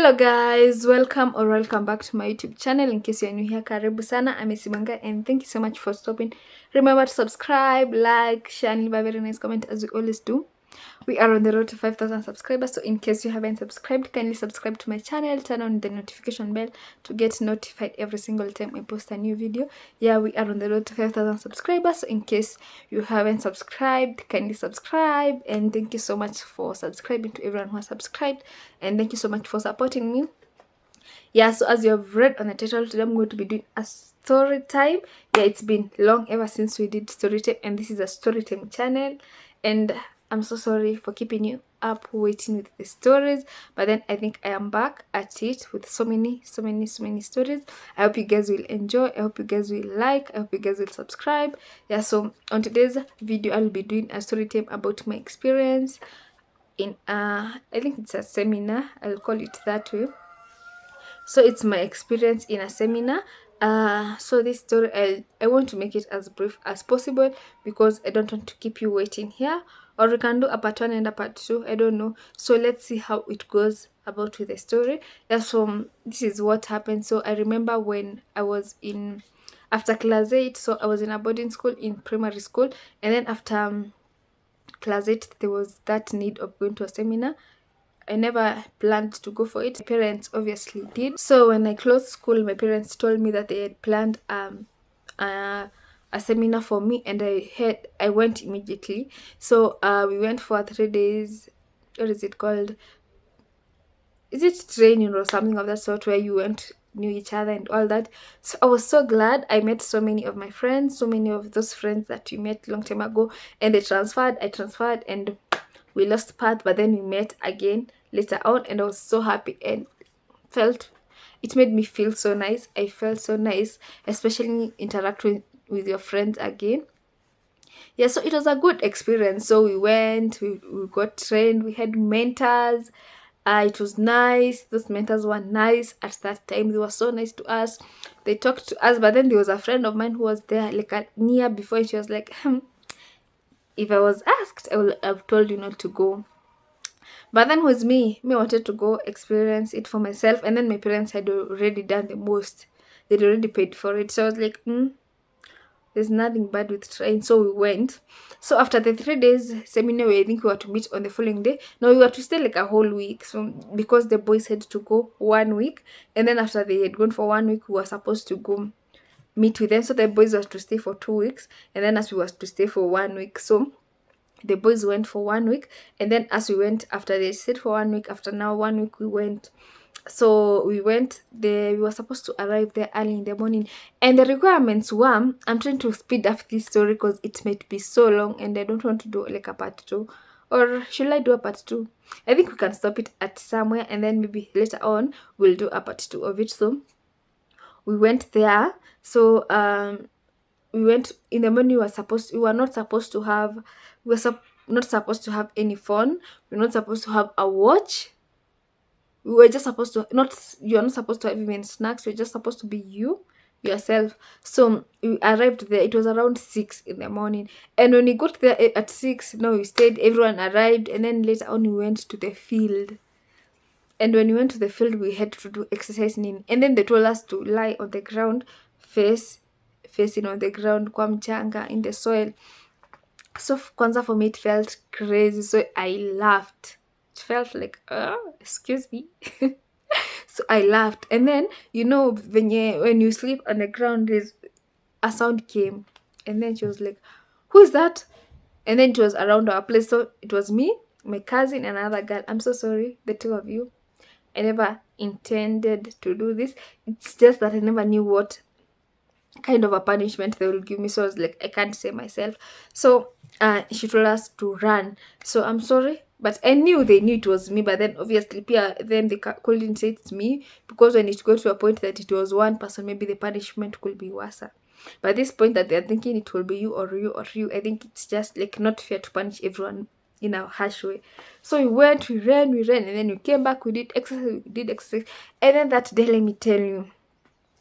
Hello guys, welcome back to my YouTube channel. In case you're new here, karibu sana, I'm Simanga, and thank you so much for stopping. Remember to subscribe, like, share, and leave a very nice comment as we always do. We are on the road to 5,000 subscribers, so in case you haven't subscribed, kindly subscribe to my channel, turn on the notification bell to get notified every single time I post a new video. Yeah, we are on the road to 5,000 subscribers, so in case you haven't subscribed, kindly subscribe, and thank you so much for subscribing to everyone who has subscribed, and thank you so much for supporting me. Yeah, so as you have read on the title, today I'm going to be doing a story time. Yeah, it's been long ever since we did story time, and this is a story time channel, and I'm so sorry for keeping you up waiting with the stories, but then I think I am back at it with so many stories. I hope you guys will enjoy. I hope you guys will like. I hope you guys will subscribe. Yeah, so on today's video I'll be doing a story time about my experience in I think it's a seminar, I'll call it that way. So it's my experience in a seminar. So this story, I want to make it as brief as possible because I don't want to keep you waiting here. Or we can do a part 1 and a part 2, I don't know. So let's see how it goes about with the story. Yeah, so this is what happened. So I remember when I was in, after class 8, so I was in a boarding school in primary school, and then after class 8 there was that need of going to a seminar. I never planned to go for it. My parents obviously did. So when I closed school, my parents told me that they had planned a, a seminar for me, and I went immediately. So we went for 3 days. What is it called? Is it training or something of that sort, where you went knew each other and all that? So I was so glad. I met so many of my friends, so many of those friends that we met long time ago, and I transferred, and we lost path, but then we met again later on, and I was so happy, and it made me feel so nice. I felt so nice, especially interacting with your friends again. Yeah, so it was a good experience. So we went, we got trained, we had mentors. It was nice. Those mentors were nice at that time. They were so nice to us. They talked to us, but then there was a friend of mine who was there like a year before, and she was like, if I was asked, I would have told you not to go. But then with me wanted to go experience it for myself, and then my parents had already done the most. They'd already paid for it. So I was like, there's nothing bad with trying. So we went. So after the 3 days seminar, I think we were to meet on the following day. No, we were to stay like a whole week. So because the boys had to go 1 week, and then after they had gone for 1 week, we were supposed to go meet with them. So the boys were to stay for 2 weeks, and then us we were to stay for 1 week. So the boys went for 1 week, and then as we went, after they stayed for 1 week, after now 1 week we went. So we went there. We were supposed to arrive there early in the morning, and the requirements were, I'm trying to speed up this story because it might be so long, and I don't want to do like a part 2. Or should I do a part 2? I think we can stop it at somewhere, and then maybe later on we'll do a part 2 of it. So we went there. So we went in the morning. We were not supposed to have not supposed to have any phone. We're not supposed to have a watch. We were just supposed to you're not supposed to have even snacks. You're just supposed to be yourself. So we arrived there. It was around 6 in the morning, and when we got there at 6, we stayed. Everyone arrived, and then later on we went to the field. And when we went to the field, we had to do exercising, and then they told us to lie on the ground, facing on the ground, kwa mchanga, in the soil. So kwanza for me it felt crazy, so I laughed. It felt like, excuse me. So I laughed, and then when you sleep on the ground, there's a sound came, and then she was like, who is that? And then it was around our place. So it was me, my cousin, and another girl. I'm so sorry, the two of you. I never intended to do this. It's just that I never knew what kind of a punishment they will give me. So I was like, I can't say myself. So she told us to run. So I'm sorry, but I knew they knew it was me. But then obviously then they couldn't say it's me, because when it got to a point that it was one person, maybe the punishment could be worse. But at this point that they're thinking it will be you or you or you, I think it's just like not fair to punish everyone in a harsh way. So we went, we ran, and then we came back, we did exercise, and then that day, let me tell you,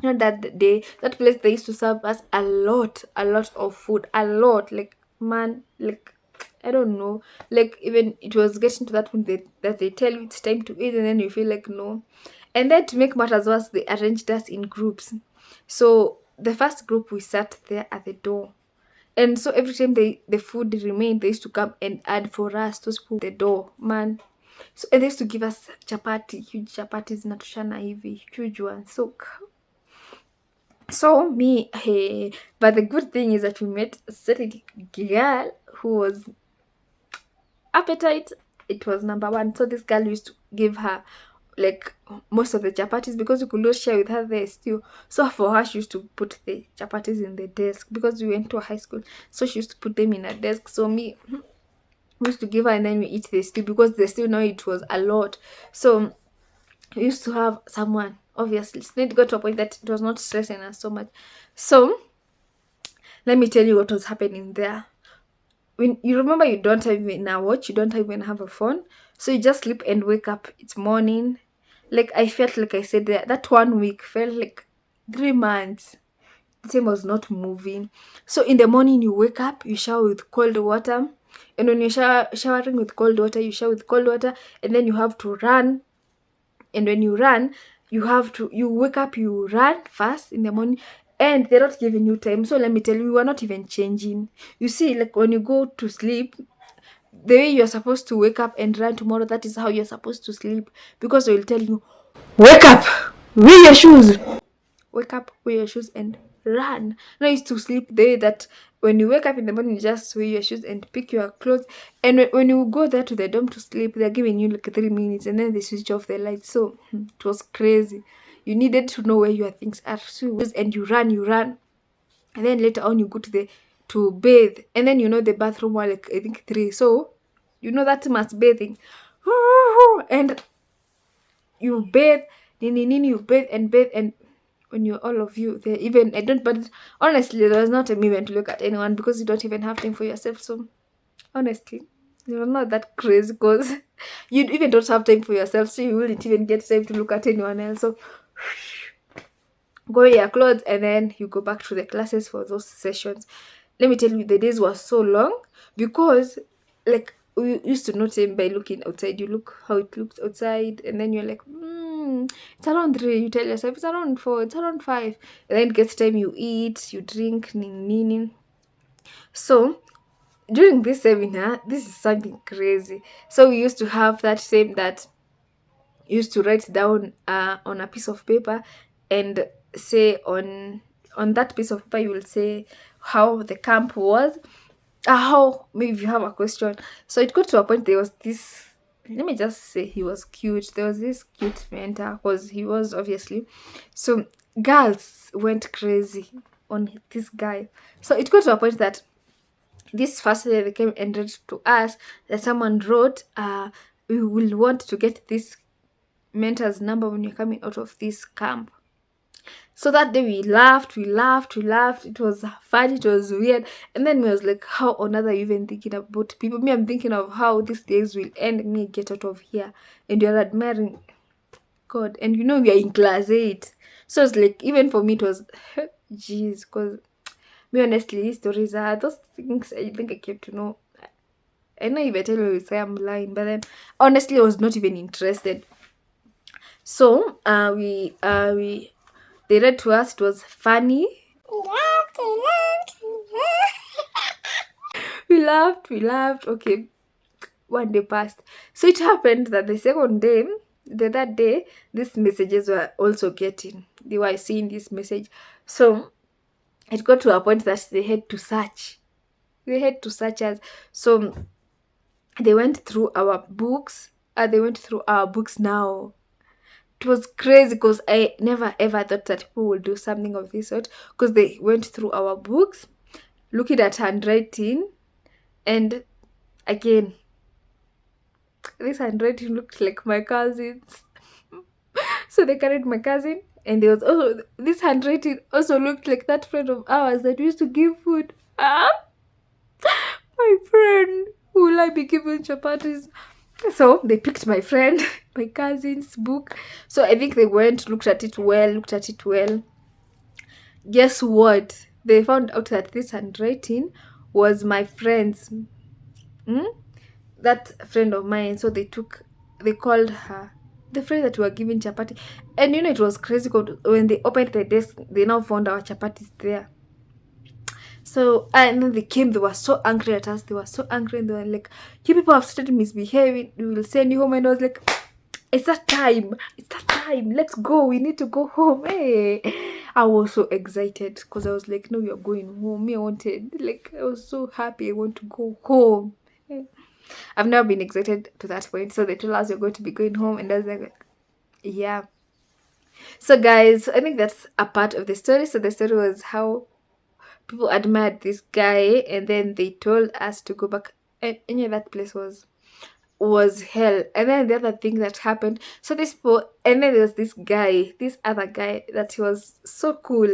that day, that place, they used to serve us a lot of food, a lot, like, man, like, I don't know. Like, even it was getting to that point that they tell you it's time to eat, and then you feel like no. And then to make matters worse, they arranged us in groups. So the first group, we sat there at the door. And so every time the food remained, they used to come and add for us those people at the door, man. So and they used to give us chapati, huge chapatis zinatoshana hivi, huge ones. So me, hey, but the good thing is that we met a certain girl who was appetite. It was number one. So this girl used to give her like most of the chapatis because we could not share with her the stew. So for her, she used to put the chapatis in the desk because we went to a high school. So she used to put them in a desk. So me, we used to give her and then we eat the stew because the stew now it was a lot. So we used to have someone, obviously. So it got to a point that it was not stressing us so much. So let me tell you what was happening there. When you remember, you don't have even a watch, you don't even have a phone, so you just sleep and wake up. It's morning. Like, I felt like I said that 1 week felt like 3 months. The time was not moving. So in the morning, you wake up, you shower with cold water, and when you're showering with cold water, you shower with cold water, and then you have to run. And when you run, you wake up, you run fast in the morning, and they're not giving you time. So let me tell you, we were not even changing. You see, like when you go to sleep, the way you're supposed to wake up and run tomorrow, that is how you're supposed to sleep, because they will tell you, wake up, wear your shoes, wake up, wear your shoes, and run. Now I used to sleep the way that when you wake up in the morning, you just wear your shoes and pick your clothes. And when you go there to the dorm to sleep, they're giving you like 3 minutes and then they switch off the lights. So it was crazy. You needed to know where your things are. So and you run. And then later on you go to bathe. And then the bathroom were like I think 3. So that must bathing. And you bathe, you bathe and when you're all of you there, even I don't, but honestly there was not time even to look at anyone because you don't even have time for yourself. So honestly, you're not that crazy because you even don't have time for yourself, so you wouldn't even get time to look at anyone else. So go wear your clothes and then you go back to the classes for those sessions. Let me tell you, the days were so long because like we used to know time by looking outside. You look how it looks outside and then you're like, it's around 3. You tell yourself it's around 4, it's around 5. And then it gets time, you eat, you drink, nini. So during this seminar, this is something crazy. So we used to have that same that used to write down on a piece of paper and say on that piece of paper you will say how the camp was, how maybe if you have a question. So it got to a point, there was this, let me just say, he was cute. There was this cute mentor because he was obviously, so girls went crazy on this guy. So it got to a point that this first day they came and read to us that someone wrote, we will want to get this mentor's number when you're coming out of this camp. So that day we laughed. It was fun, it was weird. And then we was like, how on earth are you even thinking about people? Me, I'm thinking of how these days will end, me get out of here. And you're admiring God. And we are in class 8. So it's like, even for me it was jeez, because me honestly, these stories are those things I think I came to know. I know if I tell you say I'm lying, but then honestly I was not even interested. So they read to us. It was funny. We laughed. Okay, one day passed. So it happened that the third day, these messages were also getting. They were seeing this message. So it got to a point that they had to search. They had to search us. So they went through our books. They went through our books now. It was crazy because I never ever thought that people would do something of this sort, because they went through our books looking at handwriting, and again this handwriting looked like my cousin's. So they carried my cousin, and there was also this handwriting also looked like that friend of ours that used to give food. My friend, who will I be giving chapatis? So they picked my friend, my cousin's book. So I think they went, looked at it well. Guess what? They found out that this handwriting was my friend's. that friend of mine. So they called her, the friend that we were giving chapati. And you know, it was crazy 'cause when they opened the desk, they now found our chapatis there. So and then they came, they were so angry at us, they were so angry, and they were like, you people have started misbehaving, we will send you home. And I was like, it's that time, let's go, we need to go home. Hey, I was so excited because I was like, no, you're going home. Me, I wanted, like, I was so happy, I want to go home. I've never been excited to that point. So they told us you're going to be going home, and I was like, yeah. So guys, I think that's a part of the story. So the story was how people admired this guy, and then they told us to go back. And you know, that place was hell. And then the other thing that happened, so this people, and then there was this other guy that he was so cool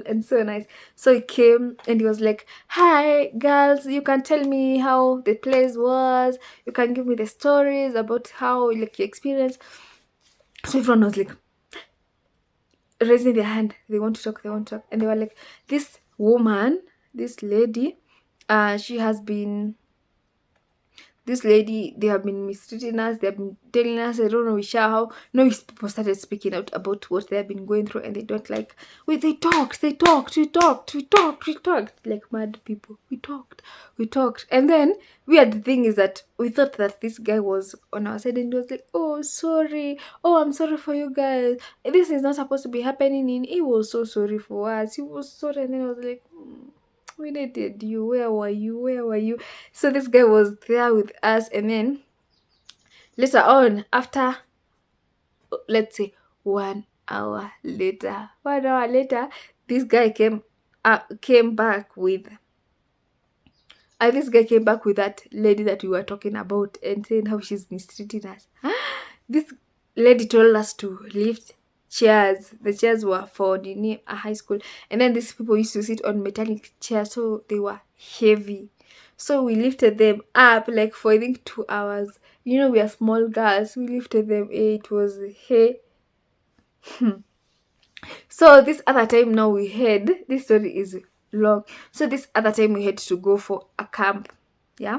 and so nice. So he came and he was like, hi girls, you can tell me how the place was, you can give me the stories about how, like, your experience. So everyone was like raising their hand, they want to talk, and they were like, this woman, this lady, she has been, this lady, they have been mistreating us, they have been telling us, I don't know how. No, people started speaking out about what they have been going through, and they don't like, they talked, like mad people. We talked. And then weird thing is that we thought that this guy was on our side, and he was like, oh sorry, oh I'm sorry for you guys, this is not supposed to be happening. In he was so sorry for us, he was sorry. And then I was like, we needed you, where were you? So this guy was there with us, and then later on, after, let's say 1 hour later, this guy came back with this guy came back with that lady that we were talking about, and saying how she's mistreating us. This lady told us to lift chairs. The chairs were for a high school, and then these people used to sit on metallic chairs, so they were heavy. So we lifted them up, like, for I think 2 hours. You know, we are small girls. We lifted them. It was hey. So this other time, now we had, this story is long. So this other time we had to go for a camp. Yeah.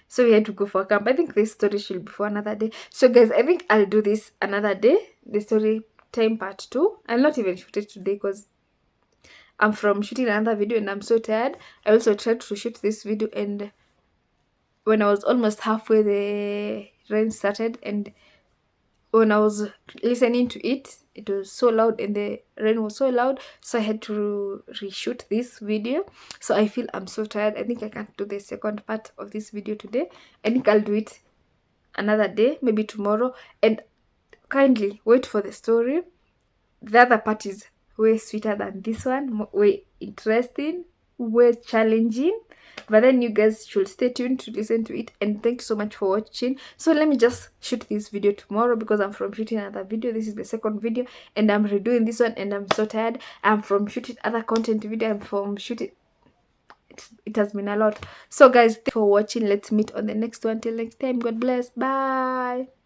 So we had to go for a camp. I think this story should be for another day. So guys, I think I'll do this another day. The story time part 2. I'll not even shoot it today because I'm from shooting another video and I'm so tired. I also tried to shoot this video, and when I was almost halfway, the rain started, and when I was listening to it, it was so loud and the rain was so loud, so I had to reshoot this video. So I feel I'm so tired. I think I can't do the second part of this video today. I think I'll do it another day, maybe tomorrow. And kindly wait for the story. The other part is way sweeter than this one, way interesting, way challenging. But then you guys should stay tuned to listen to it. And thank you so much for watching. So let me just shoot this video tomorrow because I'm from shooting another video. This is the second video, and I'm redoing this one, and I'm so tired. I'm from shooting other content video. I'm from shooting. It has been a lot. So guys, thank you for watching. Let's meet on the next one. Till next time, God bless. Bye.